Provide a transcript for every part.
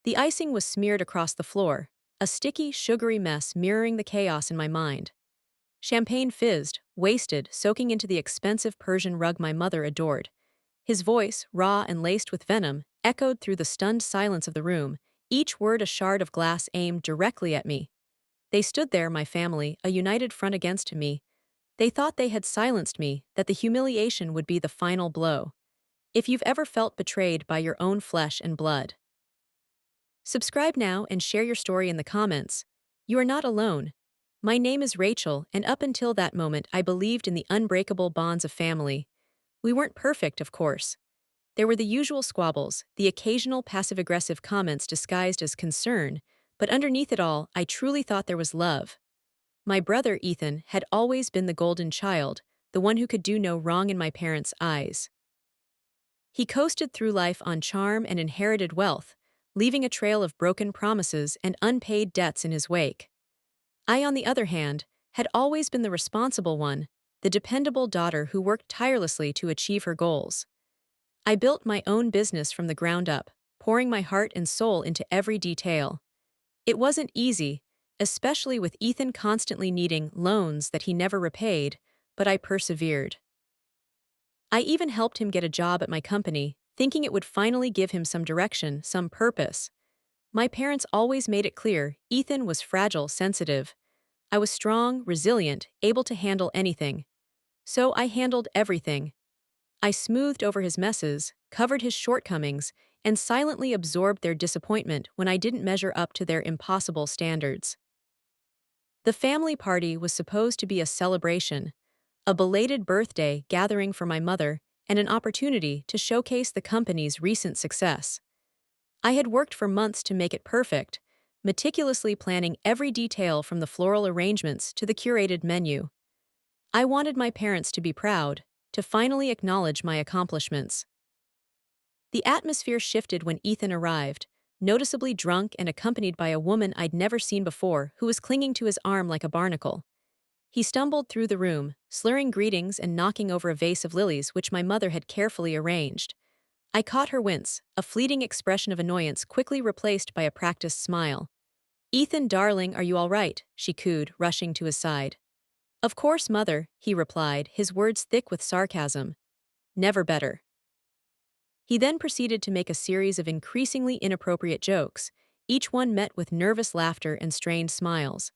The icing was smeared across the floor, a sticky, sugary mess mirroring the chaos in my mind. Champagne fizzed, wasted, soaking into the expensive Persian rug my mother adored. His voice, raw and laced with venom, echoed through the stunned silence of the room, each word a shard of glass aimed directly at me. They stood there, my family, a united front against me. They thought they had silenced me, that the humiliation would be the final blow. If you've ever felt betrayed by your own flesh and blood, subscribe now and share your story in the comments. You are not alone. My name is Rachel, and up until that moment, I believed in the unbreakable bonds of family. We weren't perfect, of course. There were the usual squabbles, the occasional passive-aggressive comments disguised as concern, but underneath it all, I truly thought there was love. My brother, Ethan, had always been the golden child, the one who could do no wrong in my parents' eyes. He coasted through life on charm and inherited wealth, leaving a trail of broken promises and unpaid debts in his wake. I, on the other hand, had always been the responsible one, the dependable daughter who worked tirelessly to achieve her goals. I built my own business from the ground up, pouring my heart and soul into every detail. It wasn't easy, especially with Ethan constantly needing loans that he never repaid, but I persevered. I even helped him get a job at my company, thinking it would finally give him some direction, some purpose. My parents always made it clear Ethan was fragile, sensitive. I was strong, resilient, able to handle anything. So I handled everything. I smoothed over his messes, covered his shortcomings, and silently absorbed their disappointment when I didn't measure up to their impossible standards. The family party was supposed to be a celebration, a belated birthday gathering for my mother, and an opportunity to showcase the company's recent success. I had worked for months to make it perfect, meticulously planning every detail from the floral arrangements to the curated menu. I wanted my parents to be proud, to finally acknowledge my accomplishments. The atmosphere shifted when Ethan arrived, noticeably drunk and accompanied by a woman I'd never seen before who was clinging to his arm like a barnacle. He stumbled through the room, slurring greetings and knocking over a vase of lilies which my mother had carefully arranged. I caught her wince, a fleeting expression of annoyance quickly replaced by a practiced smile. "Ethan, darling, are you all right?" she cooed, rushing to his side. "Of course, mother," he replied, his words thick with sarcasm. "Never better." He then proceeded to make a series of increasingly inappropriate jokes, each one met with nervous laughter and strained smiles.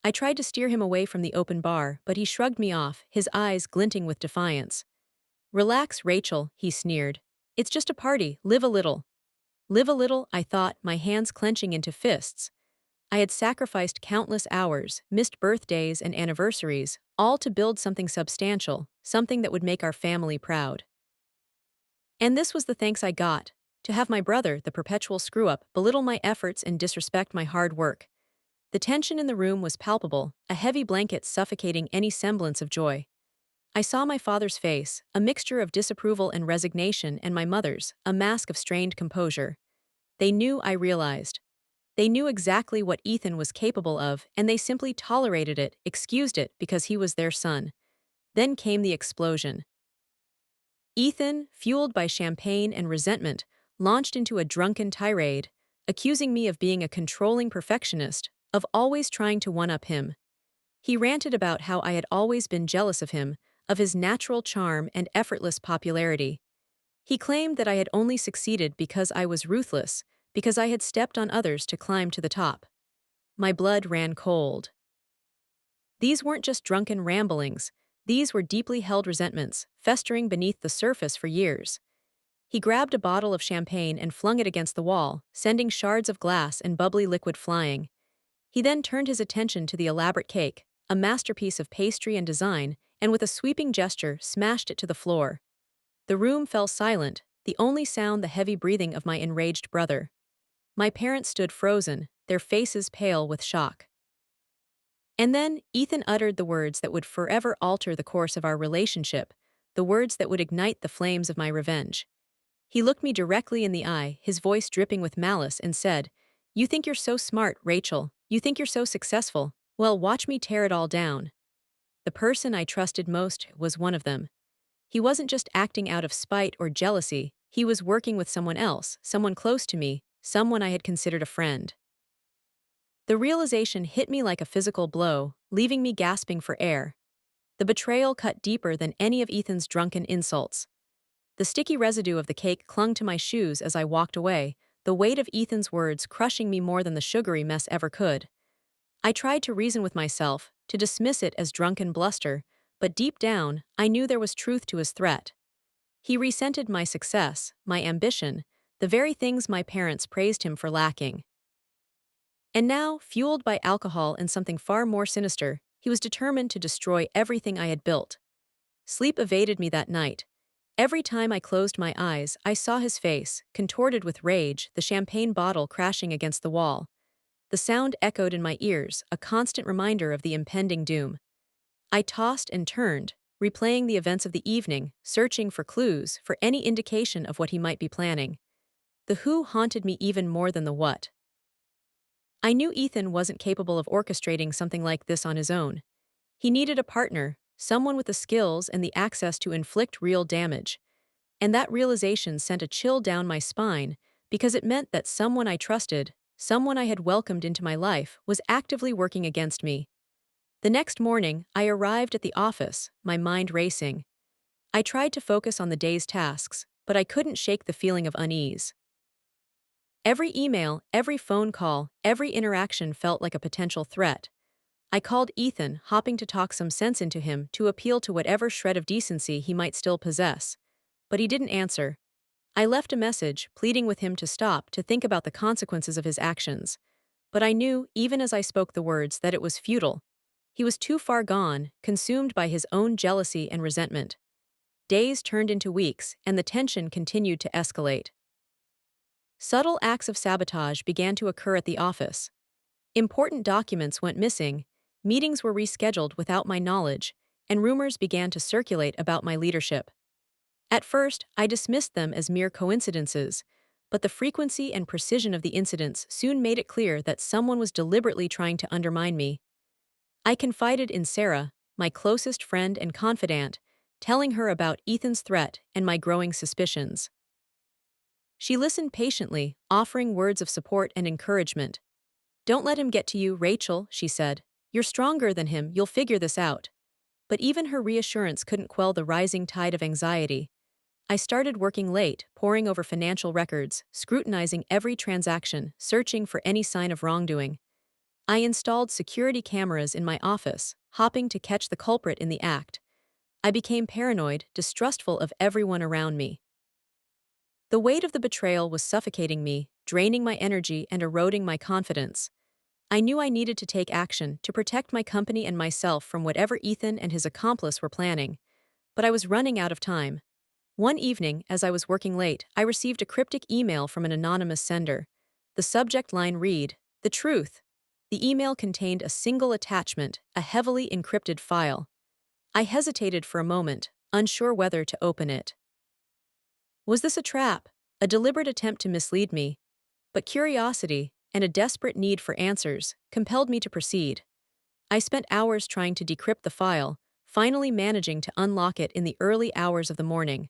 I tried to steer him away from the open bar, but he shrugged me off, his eyes glinting with defiance. "Relax, Rachel," he sneered. "It's just a party, live a little." Live a little, I thought, my hands clenching into fists. I had sacrificed countless hours, missed birthdays and anniversaries, all to build something substantial, something that would make our family proud. And this was the thanks I got: to have my brother, the perpetual screw-up, belittle my efforts and disrespect my hard work. The tension in the room was palpable, a heavy blanket suffocating any semblance of joy. I saw my father's face, a mixture of disapproval and resignation, and my mother's, a mask of strained composure. They knew I realized. They knew exactly what Ethan was capable of, and they simply tolerated it, excused it, because he was their son. Then came the explosion. Ethan, fueled by champagne and resentment, launched into a drunken tirade, accusing me of being a controlling perfectionist, of always trying to one-up him. He ranted about how I had always been jealous of him, of his natural charm and effortless popularity. He claimed that I had only succeeded because I was ruthless, because I had stepped on others to climb to the top. My blood ran cold. These weren't just drunken ramblings, these were deeply held resentments, festering beneath the surface for years. He grabbed a bottle of champagne and flung it against the wall, sending shards of glass and bubbly liquid flying. He then turned his attention to the elaborate cake, a masterpiece of pastry and design, and with a sweeping gesture smashed it to the floor. The room fell silent, the only sound the heavy breathing of my enraged brother. My parents stood frozen, their faces pale with shock. And then, Ethan uttered the words that would forever alter the course of our relationship, the words that would ignite the flames of my revenge. He looked me directly in the eye, his voice dripping with malice, and said, "You think you're so smart, Rachel. You think you're so successful. Well, watch me tear it all down." The person I trusted most was one of them. He wasn't just acting out of spite or jealousy, he was working with someone else, someone close to me, someone I had considered a friend. The realization hit me like a physical blow, leaving me gasping for air. The betrayal cut deeper than any of Ethan's drunken insults. The sticky residue of the cake clung to my shoes as I walked away, the weight of Ethan's words crushing me more than the sugary mess ever could. I tried to reason with myself, to dismiss it as drunken bluster, but deep down, I knew there was truth to his threat. He resented my success, my ambition, the very things my parents praised him for lacking. And now, fueled by alcohol and something far more sinister, he was determined to destroy everything I had built. Sleep evaded me that night. Every time I closed my eyes, I saw his face, contorted with rage, the champagne bottle crashing against the wall. The sound echoed in my ears, a constant reminder of the impending doom. I tossed and turned, replaying the events of the evening, searching for clues, for any indication of what he might be planning. The who haunted me even more than the what. I knew Ethan wasn't capable of orchestrating something like this on his own. He needed a partner, someone with the skills and the access to inflict real damage. And that realization sent a chill down my spine, because it meant that someone I trusted, someone I had welcomed into my life, was actively working against me. The next morning, I arrived at the office, my mind racing. I tried to focus on the day's tasks, but I couldn't shake the feeling of unease. Every email, every phone call, every interaction felt like a potential threat. I called Ethan, hoping to talk some sense into him, to appeal to whatever shred of decency he might still possess. But he didn't answer. I left a message, pleading with him to stop, to think about the consequences of his actions. But I knew, even as I spoke the words, that it was futile. He was too far gone, consumed by his own jealousy and resentment. Days turned into weeks, and the tension continued to escalate. Subtle acts of sabotage began to occur at the office. Important documents went missing, meetings were rescheduled without my knowledge, and rumors began to circulate about my leadership. At first, I dismissed them as mere coincidences, but the frequency and precision of the incidents soon made it clear that someone was deliberately trying to undermine me. I confided in Sarah, my closest friend and confidant, telling her about Ethan's threat and my growing suspicions. She listened patiently, offering words of support and encouragement. "Don't let him get to you, Rachel," she said. "You're stronger than him, you'll figure this out." But even her reassurance couldn't quell the rising tide of anxiety. I started working late, poring over financial records, scrutinizing every transaction, searching for any sign of wrongdoing. I installed security cameras in my office, hoping to catch the culprit in the act. I became paranoid, distrustful of everyone around me. The weight of the betrayal was suffocating me, draining my energy and eroding my confidence. I knew I needed to take action to protect my company and myself from whatever Ethan and his accomplice were planning. But I was running out of time. One evening, as I was working late, I received a cryptic email from an anonymous sender. The subject line read, "The truth." The email contained a single attachment, a heavily encrypted file. I hesitated for a moment, unsure whether to open it. Was this a trap, a deliberate attempt to mislead me? But curiosity, and a desperate need for answers, compelled me to proceed. I spent hours trying to decrypt the file, finally managing to unlock it in the early hours of the morning.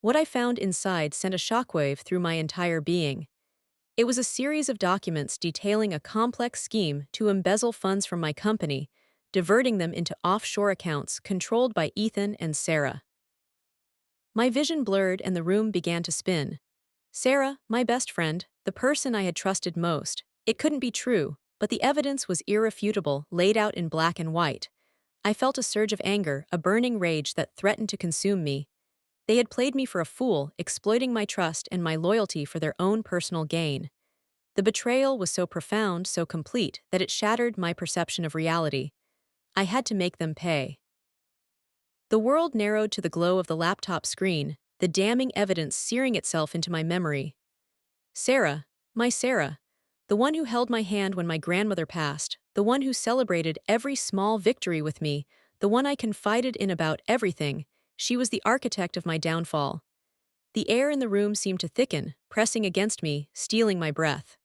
What I found inside sent a shockwave through my entire being. It was a series of documents detailing a complex scheme to embezzle funds from my company, diverting them into offshore accounts controlled by Ethan and Sarah. My vision blurred and the room began to spin. Sarah, my best friend, the person I had trusted most. It couldn't be true, but the evidence was irrefutable, laid out in black and white. I felt a surge of anger, a burning rage that threatened to consume me. They had played me for a fool, exploiting my trust and my loyalty for their own personal gain. The betrayal was so profound, so complete, that it shattered my perception of reality. I had to make them pay. The world narrowed to the glow of the laptop screen, the damning evidence searing itself into my memory. Sarah, my Sarah, the one who held my hand when my grandmother passed, the one who celebrated every small victory with me, the one I confided in about everything, she was the architect of my downfall. The air in the room seemed to thicken, pressing against me, stealing my breath.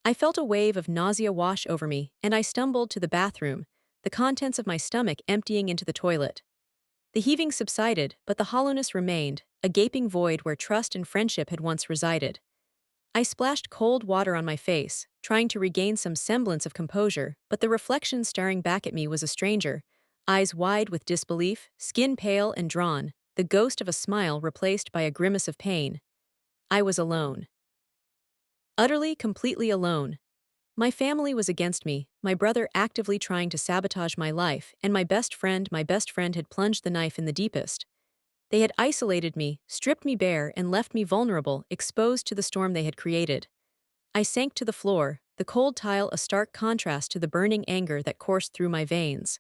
I felt a wave of nausea wash over me, and I stumbled to the bathroom, the contents of my stomach emptying into the toilet. The heaving subsided, but the hollowness remained, a gaping void where trust and friendship had once resided. I splashed cold water on my face, trying to regain some semblance of composure, but the reflection staring back at me was a stranger, eyes wide with disbelief, skin pale and drawn, the ghost of a smile replaced by a grimace of pain. I was alone. Utterly, completely alone. My family was against me, my brother actively trying to sabotage my life, and my best friend had plunged the knife in the deepest. They had isolated me, stripped me bare, and left me vulnerable, exposed to the storm they had created. I sank to the floor, the cold tile a stark contrast to the burning anger that coursed through my veins.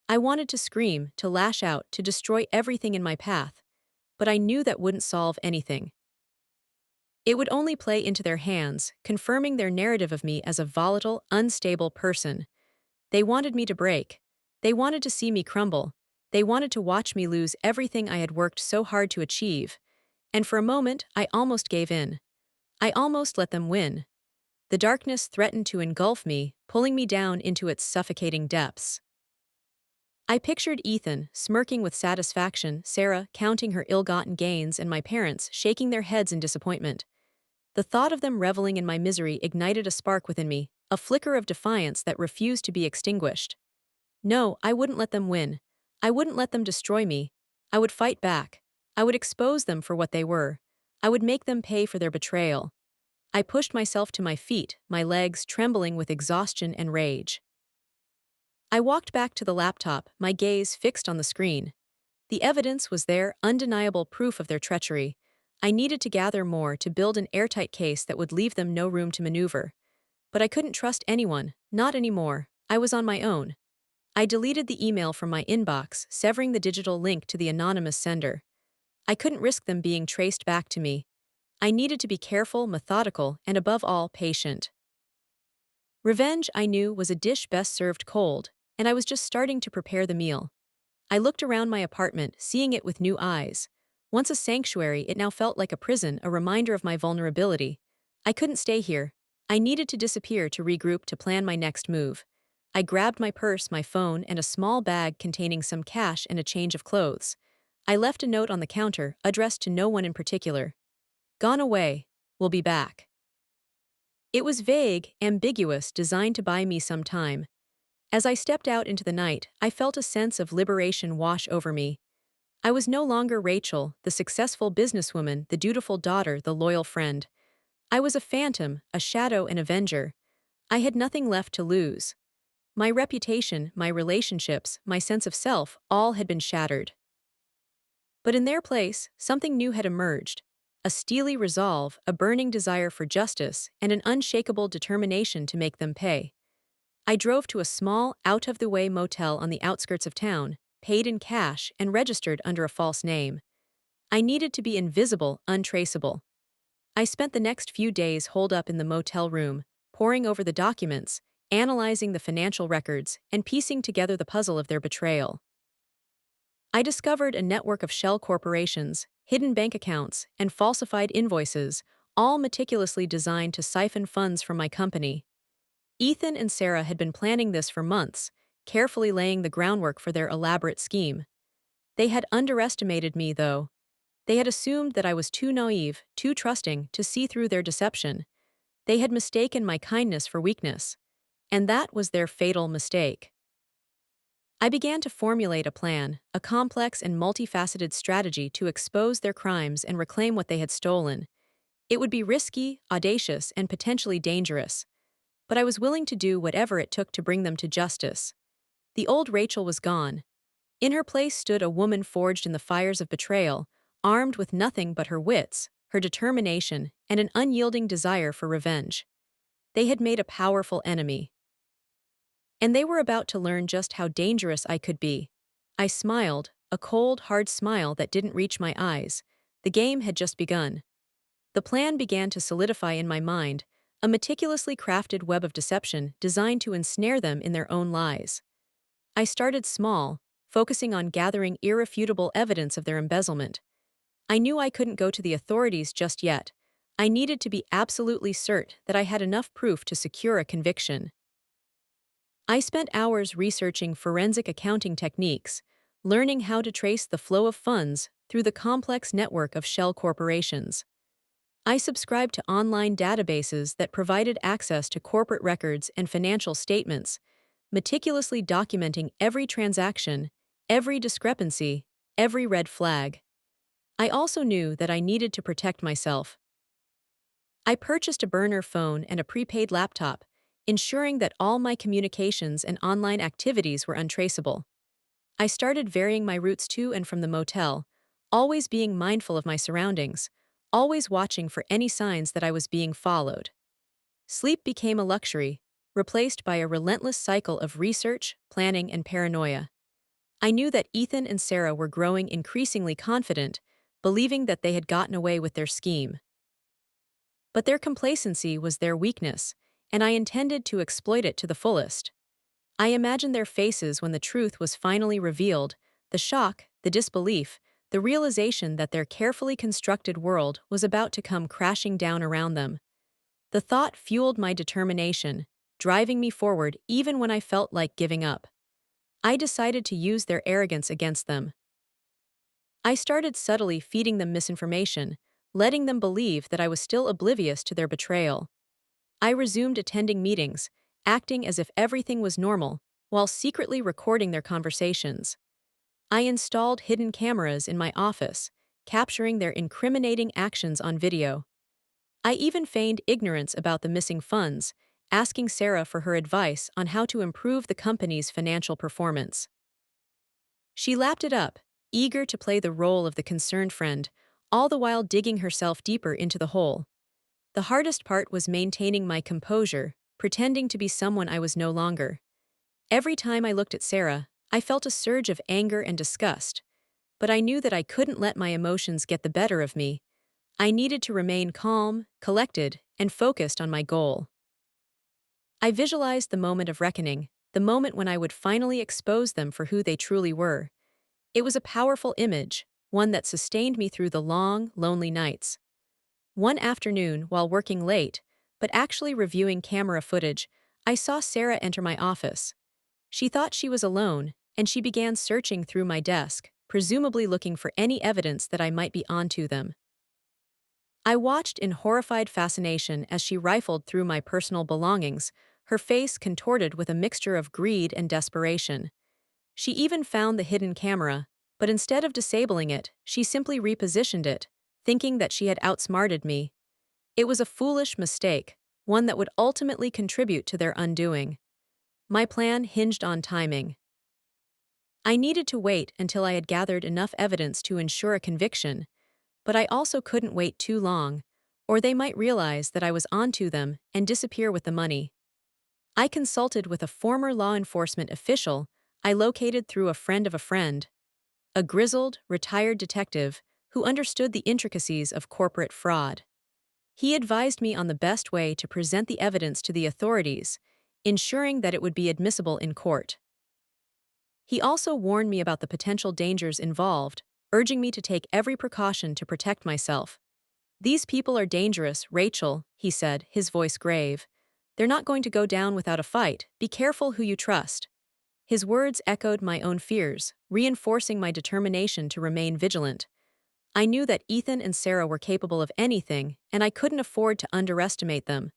I wanted to scream, to lash out, to destroy everything in my path, but I knew that wouldn't solve anything. It would only play into their hands, confirming their narrative of me as a volatile, unstable person. They wanted me to break. They wanted to see me crumble. They wanted to watch me lose everything I had worked so hard to achieve. And for a moment, I almost gave in. I almost let them win. The darkness threatened to engulf me, pulling me down into its suffocating depths. I pictured Ethan, smirking with satisfaction, Sarah, counting her ill-gotten gains, and my parents, shaking their heads in disappointment. The thought of them reveling in my misery ignited a spark within me, a flicker of defiance that refused to be extinguished. No, I wouldn't let them win. I wouldn't let them destroy me. I would fight back. I would expose them for what they were. I would make them pay for their betrayal. I pushed myself to my feet, my legs trembling with exhaustion and rage. I walked back to the laptop, my gaze fixed on the screen. The evidence was there, undeniable proof of their treachery. I needed to gather more to build an airtight case that would leave them no room to maneuver. But I couldn't trust anyone, not anymore. I was on my own. I deleted the email from my inbox, severing the digital link to the anonymous sender. I couldn't risk them being traced back to me. I needed to be careful, methodical, and above all, patient. Revenge, I knew, was a dish best served cold, and I was just starting to prepare the meal. I looked around my apartment, seeing it with new eyes. Once a sanctuary, it now felt like a prison, a reminder of my vulnerability. I couldn't stay here. I needed to disappear to regroup to plan my next move. I grabbed my purse, my phone, and a small bag containing some cash and a change of clothes. I left a note on the counter, addressed to no one in particular. Gone away. Will be back. It was vague, ambiguous, designed to buy me some time. As I stepped out into the night, I felt a sense of liberation wash over me. I was no longer Rachel, the successful businesswoman, the dutiful daughter, the loyal friend. I was a phantom, a shadow, an avenger. I had nothing left to lose. My reputation, my relationships, my sense of self, all had been shattered. But in their place, something new had emerged. A steely resolve, a burning desire for justice, and an unshakable determination to make them pay. I drove to a small, out-of-the-way motel on the outskirts of town, paid in cash, and registered under a false name. I needed to be invisible, untraceable. I spent the next few days holed up in the motel room, poring over the documents, analyzing the financial records, and piecing together the puzzle of their betrayal. I discovered a network of shell corporations, hidden bank accounts, and falsified invoices, all meticulously designed to siphon funds from my company. Ethan and Sarah had been planning this for months, carefully laying the groundwork for their elaborate scheme. They had underestimated me, though. They had assumed that I was too naive, too trusting, to see through their deception. They had mistaken my kindness for weakness. And that was their fatal mistake. I began to formulate a plan, a complex and multifaceted strategy to expose their crimes and reclaim what they had stolen. It would be risky, audacious, and potentially dangerous. But I was willing to do whatever it took to bring them to justice. The old Rachel was gone. In her place stood a woman forged in the fires of betrayal, armed with nothing but her wits, her determination, and an unyielding desire for revenge. They had made a powerful enemy. And they were about to learn just how dangerous I could be. I smiled, a cold, hard smile that didn't reach my eyes. The game had just begun. The plan began to solidify in my mind, a meticulously crafted web of deception designed to ensnare them in their own lies. I started small, focusing on gathering irrefutable evidence of their embezzlement. I knew I couldn't go to the authorities just yet. I needed to be absolutely certain that I had enough proof to secure a conviction. I spent hours researching forensic accounting techniques, learning how to trace the flow of funds through the complex network of shell corporations. I subscribed to online databases that provided access to corporate records and financial statements, meticulously documenting every transaction, every discrepancy, every red flag. I also knew that I needed to protect myself. I purchased a burner phone and a prepaid laptop, ensuring that all my communications and online activities were untraceable. I started varying my routes to and from the motel, always being mindful of my surroundings, always watching for any signs that I was being followed. Sleep became a luxury, replaced by a relentless cycle of research, planning, and paranoia. I knew that Ethan and Sarah were growing increasingly confident, believing that they had gotten away with their scheme. But their complacency was their weakness, and I intended to exploit it to the fullest. I imagined their faces when the truth was finally revealed, the shock, the disbelief, the realization that their carefully constructed world was about to come crashing down around them. The thought fueled my determination, driving me forward even when I felt like giving up. I decided to use their arrogance against them. I started subtly feeding them misinformation, letting them believe that I was still oblivious to their betrayal. I resumed attending meetings, acting as if everything was normal, while secretly recording their conversations. I installed hidden cameras in my office, capturing their incriminating actions on video. I even feigned ignorance about the missing funds, asking Sarah for her advice on how to improve the company's financial performance. She lapped it up, eager to play the role of the concerned friend, all the while digging herself deeper into the hole. The hardest part was maintaining my composure, pretending to be someone I was no longer. Every time I looked at Sarah, I felt a surge of anger and disgust, but I knew that I couldn't let my emotions get the better of me. I needed to remain calm, collected, and focused on my goal. I visualized the moment of reckoning, the moment when I would finally expose them for who they truly were. It was a powerful image, one that sustained me through the long, lonely nights. One afternoon, while working late, but actually reviewing camera footage, I saw Sarah enter my office. She thought she was alone, and she began searching through my desk, presumably looking for any evidence that I might be onto them. I watched in horrified fascination as she rifled through my personal belongings, her face contorted with a mixture of greed and desperation. She even found the hidden camera, but instead of disabling it, she simply repositioned it, thinking that she had outsmarted me. It was a foolish mistake, one that would ultimately contribute to their undoing. My plan hinged on timing. I needed to wait until I had gathered enough evidence to ensure a conviction, but I also couldn't wait too long, or they might realize that I was onto them and disappear with the money. I consulted with a former law enforcement official I located through a friend of a friend, a grizzled, retired detective who understood the intricacies of corporate fraud. He advised me on the best way to present the evidence to the authorities, ensuring that it would be admissible in court. He also warned me about the potential dangers involved, urging me to take every precaution to protect myself. "These people are dangerous, Rachel," he said, his voice grave. "They're not going to go down without a fight. Be careful who you trust." His words echoed my own fears, reinforcing my determination to remain vigilant. I knew that Ethan and Sarah were capable of anything, and I couldn't afford to underestimate them.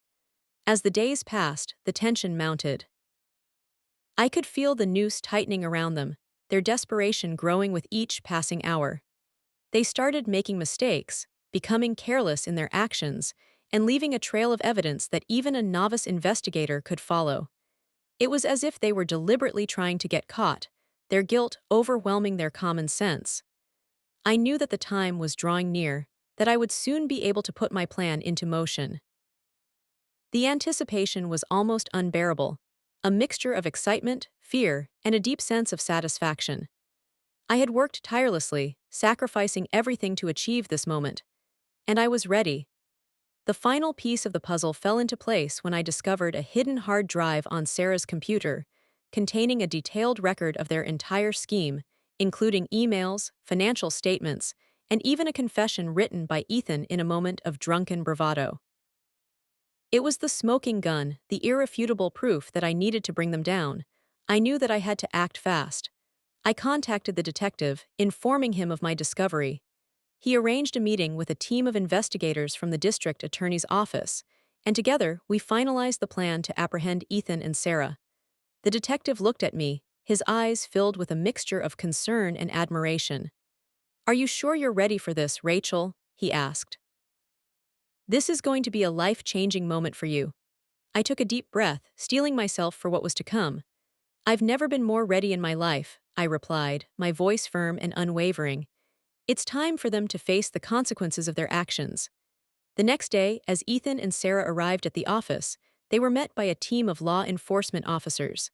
As the days passed, the tension mounted. I could feel the noose tightening around them, their desperation growing with each passing hour. They started making mistakes, becoming careless in their actions, and leaving a trail of evidence that even a novice investigator could follow. It was as if they were deliberately trying to get caught, their guilt overwhelming their common sense. I knew that the time was drawing near, that I would soon be able to put my plan into motion. The anticipation was almost unbearable, a mixture of excitement, fear, and a deep sense of satisfaction. I had worked tirelessly, sacrificing everything to achieve this moment, and I was ready. The final piece of the puzzle fell into place when I discovered a hidden hard drive on Sarah's computer, containing a detailed record of their entire scheme, including emails, financial statements, and even a confession written by Ethan in a moment of drunken bravado. It was the smoking gun, the irrefutable proof that I needed to bring them down. I knew that I had to act fast. I contacted the detective, informing him of my discovery. He arranged a meeting with a team of investigators from the district attorney's office, and together we finalized the plan to apprehend Ethan and Sarah. The detective looked at me, his eyes filled with a mixture of concern and admiration. "Are you sure you're ready for this, Rachel?" he asked. "This is going to be a life-changing moment for you." I took a deep breath, steeling myself for what was to come. "I've never been more ready in my life," I replied, my voice firm and unwavering. "It's time for them to face the consequences of their actions." The next day, as Ethan and Sarah arrived at the office, they were met by a team of law enforcement officers.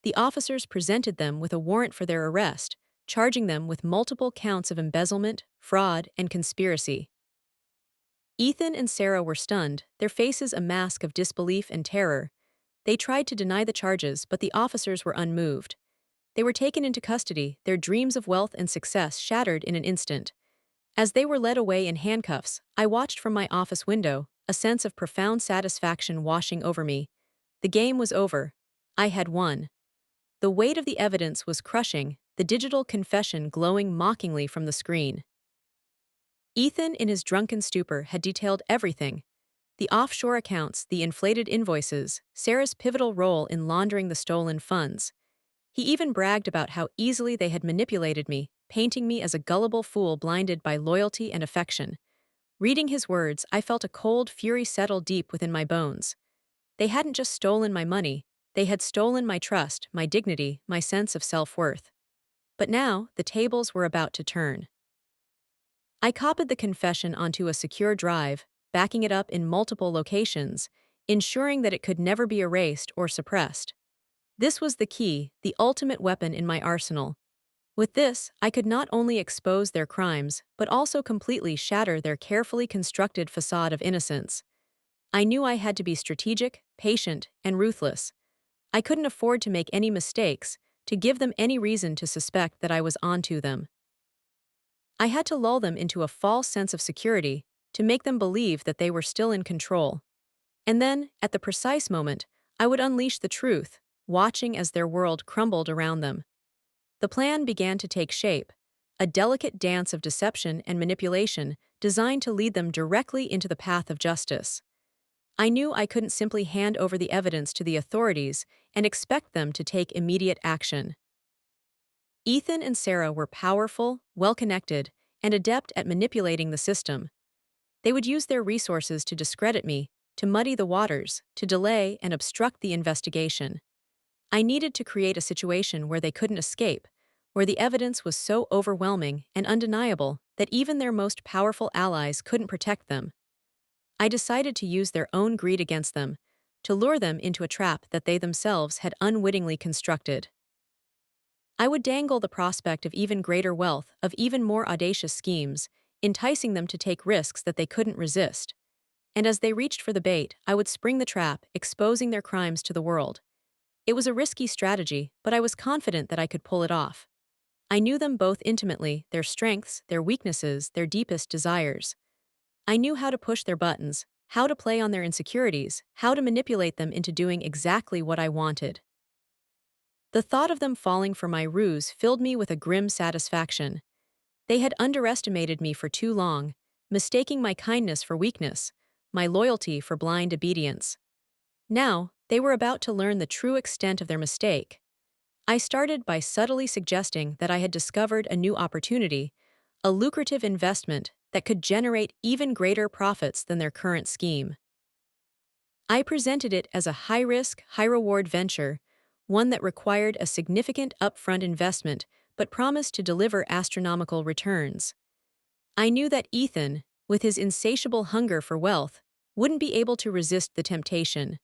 The officers presented them with a warrant for their arrest, charging them with multiple counts of embezzlement, fraud, and conspiracy. Ethan and Sarah were stunned, their faces a mask of disbelief and terror. They tried to deny the charges, but the officers were unmoved. They were taken into custody, their dreams of wealth and success shattered in an instant. As they were led away in handcuffs, I watched from my office window, a sense of profound satisfaction washing over me. The game was over. I had won. The weight of the evidence was crushing, the digital confession glowing mockingly from the screen. Ethan, in his drunken stupor, had detailed everything: the offshore accounts, the inflated invoices, Sarah's pivotal role in laundering the stolen funds. He even bragged about how easily they had manipulated me, painting me as a gullible fool blinded by loyalty and affection. Reading his words, I felt a cold fury settle deep within my bones. They hadn't just stolen my money, they had stolen my trust, my dignity, my sense of self-worth. But now, the tables were about to turn. I copied the confession onto a secure drive, backing it up in multiple locations, ensuring that it could never be erased or suppressed. This was the key, the ultimate weapon in my arsenal. With this, I could not only expose their crimes, but also completely shatter their carefully constructed facade of innocence. I knew I had to be strategic, patient, and ruthless. I couldn't afford to make any mistakes, to give them any reason to suspect that I was onto them. I had to lull them into a false sense of security, to make them believe that they were still in control. And then, at the precise moment, I would unleash the truth, watching as their world crumbled around them. The plan began to take shape, a delicate dance of deception and manipulation designed to lead them directly into the path of justice. I knew I couldn't simply hand over the evidence to the authorities and expect them to take immediate action. Ethan and Sarah were powerful, well-connected, and adept at manipulating the system. They would use their resources to discredit me, to muddy the waters, to delay and obstruct the investigation. I needed to create a situation where they couldn't escape, where the evidence was so overwhelming and undeniable that even their most powerful allies couldn't protect them. I decided to use their own greed against them, to lure them into a trap that they themselves had unwittingly constructed. I would dangle the prospect of even greater wealth, of even more audacious schemes, enticing them to take risks that they couldn't resist. And as they reached for the bait, I would spring the trap, exposing their crimes to the world. It was a risky strategy, but I was confident that I could pull it off. I knew them both intimately, their strengths, their weaknesses, their deepest desires. I knew how to push their buttons, how to play on their insecurities, how to manipulate them into doing exactly what I wanted. The thought of them falling for my ruse filled me with a grim satisfaction. They had underestimated me for too long, mistaking my kindness for weakness, my loyalty for blind obedience. Now, they were about to learn the true extent of their mistake. I started by subtly suggesting that I had discovered a new opportunity, a lucrative investment that could generate even greater profits than their current scheme. I presented it as a high-risk, high-reward venture, one that required a significant upfront investment but promised to deliver astronomical returns. I knew that Ethan, with his insatiable hunger for wealth, wouldn't be able to resist the temptation.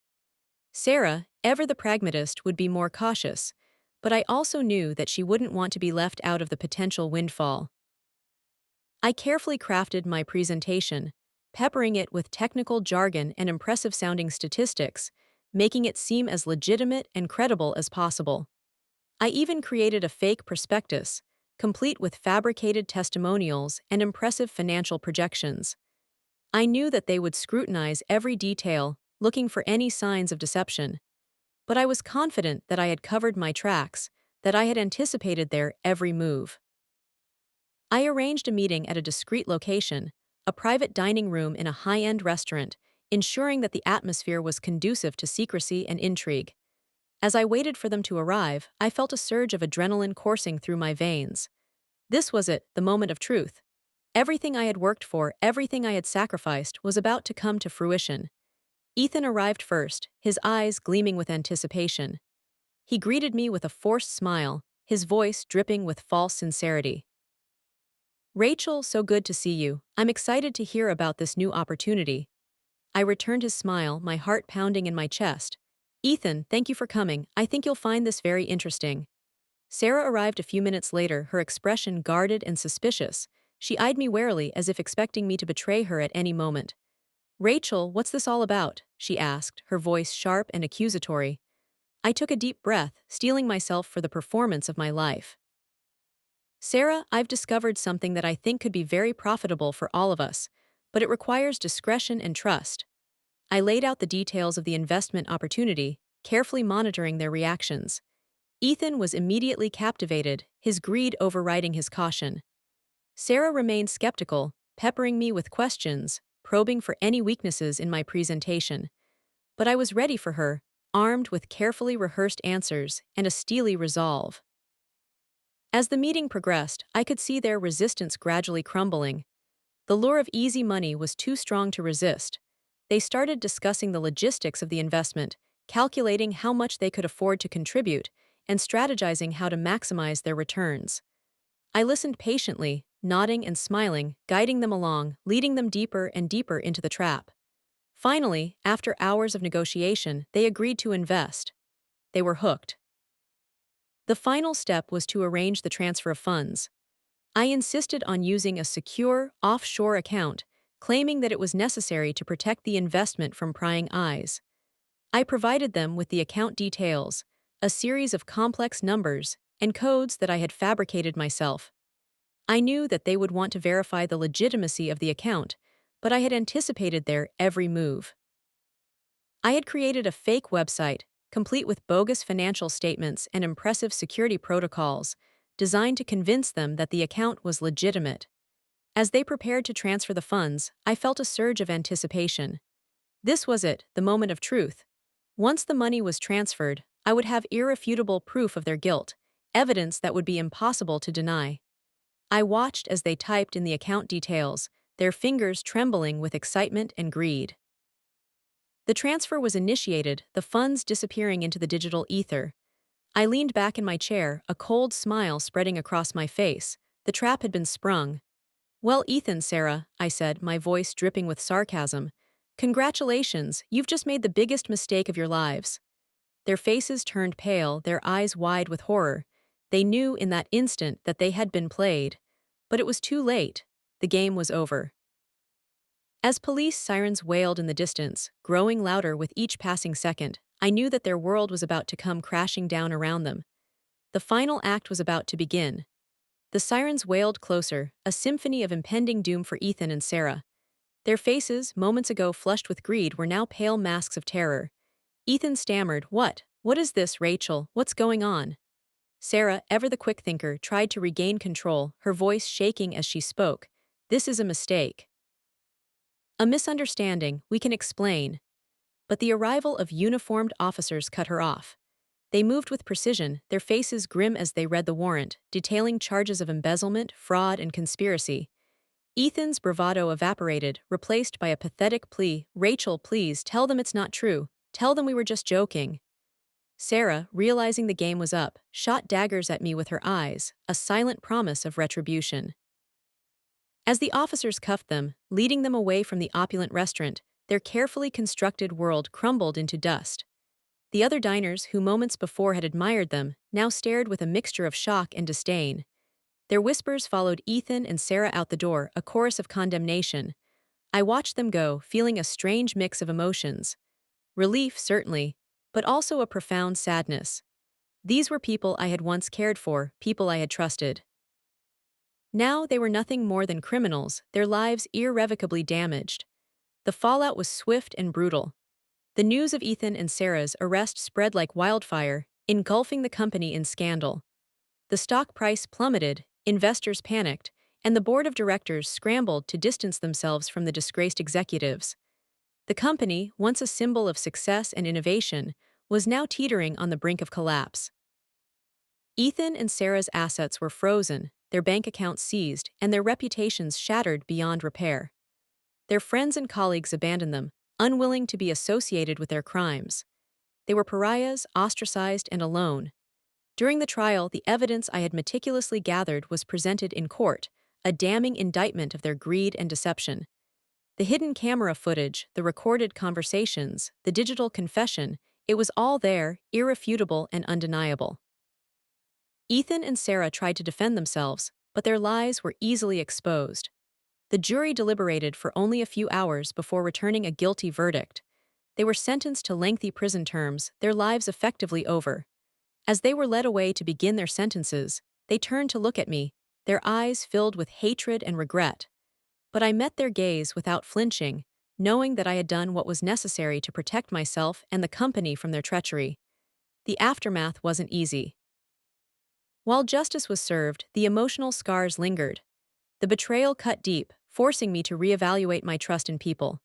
Sarah, ever the pragmatist, would be more cautious, but I also knew that she wouldn't want to be left out of the potential windfall. I carefully crafted my presentation, peppering it with technical jargon and impressive-sounding statistics, making it seem as legitimate and credible as possible. I even created a fake prospectus, complete with fabricated testimonials and impressive financial projections. I knew that they would scrutinize every detail, looking for any signs of deception. But I was confident that I had covered my tracks, that I had anticipated their every move. I arranged a meeting at a discreet location, a private dining room in a high-end restaurant, ensuring that the atmosphere was conducive to secrecy and intrigue. As I waited for them to arrive, I felt a surge of adrenaline coursing through my veins. This was it, the moment of truth. Everything I had worked for, everything I had sacrificed, was about to come to fruition. Ethan arrived first, his eyes gleaming with anticipation. He greeted me with a forced smile, his voice dripping with false sincerity. "Rachel, so good to see you. I'm excited to hear about this new opportunity." I returned his smile, my heart pounding in my chest. "Ethan, thank you for coming. I think you'll find this very interesting." Sarah arrived a few minutes later, her expression guarded and suspicious. She eyed me warily as if expecting me to betray her at any moment. "Rachel, what's this all about?" she asked, her voice sharp and accusatory. I took a deep breath, steeling myself for the performance of my life. "Sarah, I've discovered something that I think could be very profitable for all of us, but it requires discretion and trust." I laid out the details of the investment opportunity, carefully monitoring their reactions. Ethan was immediately captivated, his greed overriding his caution. Sarah remained skeptical, peppering me with questions, probing for any weaknesses in my presentation. But I was ready for her, armed with carefully rehearsed answers and a steely resolve. As the meeting progressed, I could see their resistance gradually crumbling. The lure of easy money was too strong to resist. They started discussing the logistics of the investment, calculating how much they could afford to contribute, and strategizing how to maximize their returns. I listened patiently, nodding and smiling, guiding them along, leading them deeper and deeper into the trap. Finally, after hours of negotiation, they agreed to invest. They were hooked. The final step was to arrange the transfer of funds. I insisted on using a secure, offshore account, claiming that it was necessary to protect the investment from prying eyes. I provided them with the account details, a series of complex numbers, and codes that I had fabricated myself. I knew that they would want to verify the legitimacy of the account, but I had anticipated their every move. I had created a fake website, complete with bogus financial statements and impressive security protocols, designed to convince them that the account was legitimate. As they prepared to transfer the funds, I felt a surge of anticipation. This was it, the moment of truth. Once the money was transferred, I would have irrefutable proof of their guilt, evidence that would be impossible to deny. I watched as they typed in the account details, their fingers trembling with excitement and greed. The transfer was initiated, the funds disappearing into the digital ether. I leaned back in my chair, a cold smile spreading across my face. The trap had been sprung. "Well, Ethan, Sarah," I said, my voice dripping with sarcasm. "Congratulations, you've just made the biggest mistake of your lives." Their faces turned pale, their eyes wide with horror. They knew in that instant that they had been played. But it was too late. The game was over. As police sirens wailed in the distance, growing louder with each passing second, I knew that their world was about to come crashing down around them. The final act was about to begin. The sirens wailed closer, a symphony of impending doom for Ethan and Sarah. Their faces, moments ago flushed with greed, were now pale masks of terror. Ethan stammered, "What? What is this, Rachel? What's going on?" Sarah, ever the quick thinker, tried to regain control, her voice shaking as she spoke. "This is a mistake. A misunderstanding, we can explain." But the arrival of uniformed officers cut her off. They moved with precision, their faces grim as they read the warrant, detailing charges of embezzlement, fraud, and conspiracy. Ethan's bravado evaporated, replaced by a pathetic plea, "Rachel, please, tell them it's not true. Tell them we were just joking." Sarah, realizing the game was up, shot daggers at me with her eyes, a silent promise of retribution. As the officers cuffed them, leading them away from the opulent restaurant, their carefully constructed world crumbled into dust. The other diners, who moments before had admired them, now stared with a mixture of shock and disdain. Their whispers followed Ethan and Sarah out the door, a chorus of condemnation. I watched them go, feeling a strange mix of emotions. Relief, certainly, but also a profound sadness. These were people I had once cared for, people I had trusted. Now they were nothing more than criminals, their lives irrevocably damaged. The fallout was swift and brutal. The news of Ethan and Sarah's arrest spread like wildfire, engulfing the company in scandal. The stock price plummeted, investors panicked, and the board of directors scrambled to distance themselves from the disgraced executives. The company, once a symbol of success and innovation, was now teetering on the brink of collapse. Ethan and Sarah's assets were frozen, their bank accounts seized, and their reputations shattered beyond repair. Their friends and colleagues abandoned them, unwilling to be associated with their crimes. They were pariahs, ostracized, and alone. During the trial, the evidence I had meticulously gathered was presented in court, a damning indictment of their greed and deception. The hidden camera footage, the recorded conversations, the digital confession, it was all there, irrefutable and undeniable. Ethan and Sarah tried to defend themselves, but their lies were easily exposed. The jury deliberated for only a few hours before returning a guilty verdict. They were sentenced to lengthy prison terms, their lives effectively over. As they were led away to begin their sentences, they turned to look at me, their eyes filled with hatred and regret. But I met their gaze without flinching, knowing that I had done what was necessary to protect myself and the company from their treachery. The aftermath wasn't easy. While justice was served, the emotional scars lingered. The betrayal cut deep, forcing me to reevaluate my trust in people.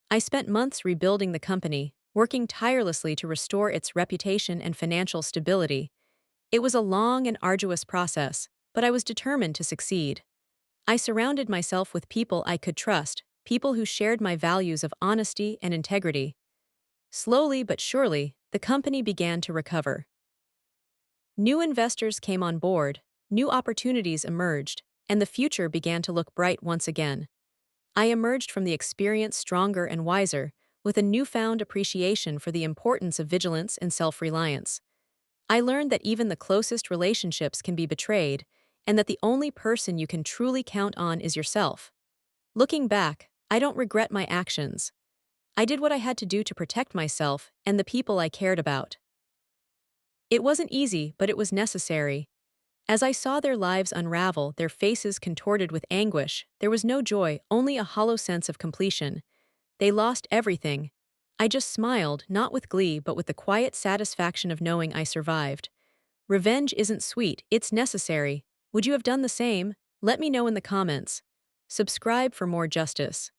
I spent months rebuilding the company, working tirelessly to restore its reputation and financial stability. It was a long and arduous process, but I was determined to succeed. I surrounded myself with people I could trust, people who shared my values of honesty and integrity. Slowly but surely, the company began to recover. New investors came on board, new opportunities emerged, and the future began to look bright once again. I emerged from the experience stronger and wiser, with a newfound appreciation for the importance of vigilance and self-reliance. I learned that even the closest relationships can be betrayed, and that the only person you can truly count on is yourself. Looking back, I don't regret my actions. I did what I had to do to protect myself and the people I cared about. It wasn't easy, but it was necessary. As I saw their lives unravel, their faces contorted with anguish, there was no joy, only a hollow sense of completion. They lost everything. I just smiled, not with glee, but with the quiet satisfaction of knowing I survived. Revenge isn't sweet, it's necessary. Would you have done the same? Let me know in the comments. Subscribe for more justice.